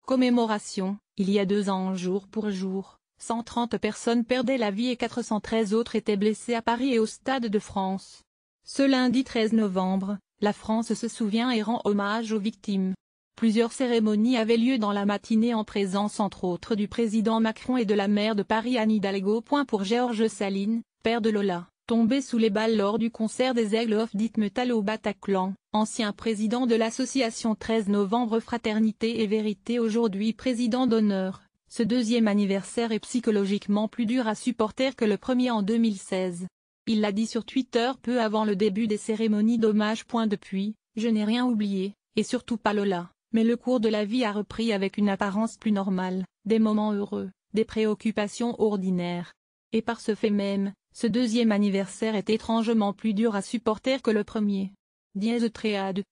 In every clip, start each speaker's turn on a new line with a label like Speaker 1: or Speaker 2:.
Speaker 1: Commémoration, il y a 2 ans jour pour jour, 130 personnes perdaient la vie et 413 autres étaient blessées à Paris et au Stade de France. Ce lundi 13 novembre, la France se souvient et rend hommage aux victimes. Plusieurs cérémonies avaient lieu dans la matinée en présence entre autres du président Macron et de la maire de Paris Anne Hidalgo. Pour Georges Salines, père de Lola, tombé sous les balles lors du concert des Aigles of Death Metal au Bataclan, ancien président de l'association 13 novembre Fraternité et Vérité aujourd'hui président d'honneur, ce 2e anniversaire est psychologiquement plus dur à supporter que le premier en 2016. Il l'a dit sur Twitter peu avant le début des cérémonies d'hommage. Depuis, je n'ai rien oublié, et surtout pas Lola, mais le cours de la vie a repris avec une apparence plus normale, des moments heureux, des préoccupations ordinaires. Et par ce fait même, ce 2e anniversaire est étrangement plus dur à supporter que le premier.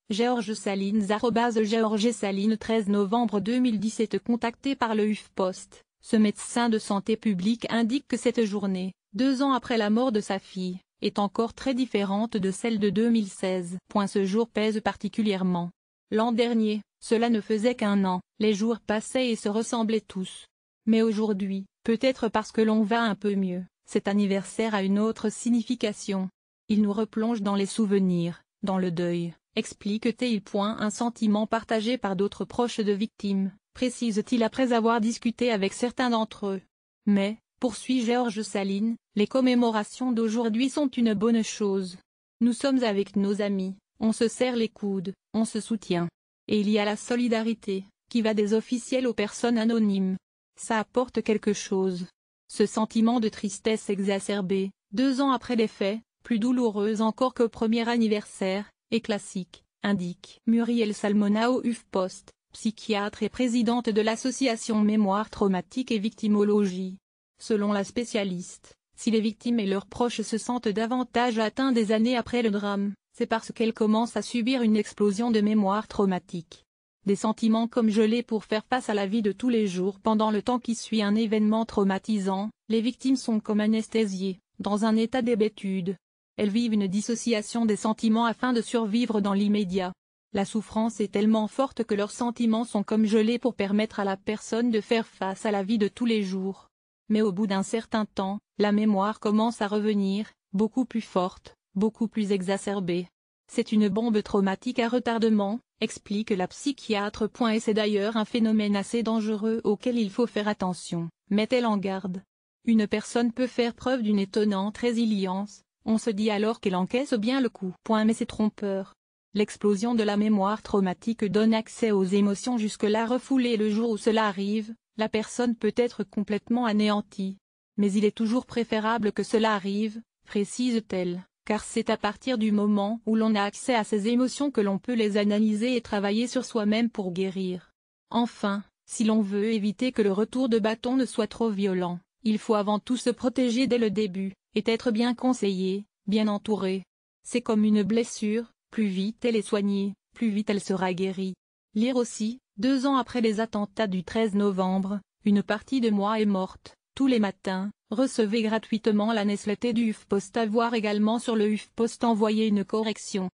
Speaker 1: Georges Salines Georges Salines 13 novembre 2017 contacté par le HuffPost, ce médecin de santé publique indique que cette journée, 2 ans après la mort de sa fille, est encore très différente de celle de 2016. Ce jour pèse particulièrement. L'an dernier, cela ne faisait qu'1 an, les jours passaient et se ressemblaient tous. Mais aujourd'hui, peut-être parce que l'on va un peu mieux, cet anniversaire a une autre signification. Il nous replonge dans les souvenirs, dans le deuil, explique-t-il. Un sentiment partagé par d'autres proches de victimes, précise-t-il après avoir discuté avec certains d'entre eux. Mais, poursuit Georges Salines, les commémorations d'aujourd'hui sont une bonne chose. Nous sommes avec nos amis, on se serre les coudes, on se soutient. Et il y a la solidarité, qui va des officiels aux personnes anonymes. Ça apporte quelque chose. Ce sentiment de tristesse exacerbée, 2 ans après les faits, plus douloureuse encore qu'au premier anniversaire, est classique, indique Muriel Salmona au HuffPost, psychiatre et présidente de l'association Mémoire Traumatique et Victimologie. Selon la spécialiste, si les victimes et leurs proches se sentent davantage atteints des années après le drame, c'est parce qu'elles commencent à subir une explosion de mémoire traumatique. Des sentiments comme gelés pour faire face à la vie de tous les jours pendant le temps qui suit un événement traumatisant, les victimes sont comme anesthésiées, dans un état d'hébétude. Elles vivent une dissociation des sentiments afin de survivre dans l'immédiat. La souffrance est tellement forte que leurs sentiments sont comme gelés pour permettre à la personne de faire face à la vie de tous les jours. Mais au bout d'un certain temps, la mémoire commence à revenir, beaucoup plus forte, beaucoup plus exacerbée. C'est une bombe traumatique à retardement, explique la psychiatre. Et c'est d'ailleurs un phénomène assez dangereux auquel il faut faire attention, met-elle en garde. Une personne peut faire preuve d'une étonnante résilience, on se dit alors qu'elle encaisse bien le coup. Mais c'est trompeur. L'explosion de la mémoire traumatique donne accès aux émotions jusque-là refoulées. Le jour où cela arrive, la personne peut être complètement anéantie. Mais il est toujours préférable que cela arrive, précise-t-elle, car c'est à partir du moment où l'on a accès à ces émotions que l'on peut les analyser et travailler sur soi-même pour guérir. Enfin, si l'on veut éviter que le retour de bâton ne soit trop violent, il faut avant tout se protéger dès le début, et être bien conseillé, bien entouré. C'est comme une blessure, plus vite elle est soignée, plus vite elle sera guérie. Lire aussi, 2 ans après les attentats du 13 novembre, une partie de moi est morte. Tous les matins, recevez gratuitement la newsletter du HuffPost. À voir également sur le HuffPost. Envoyer une correction.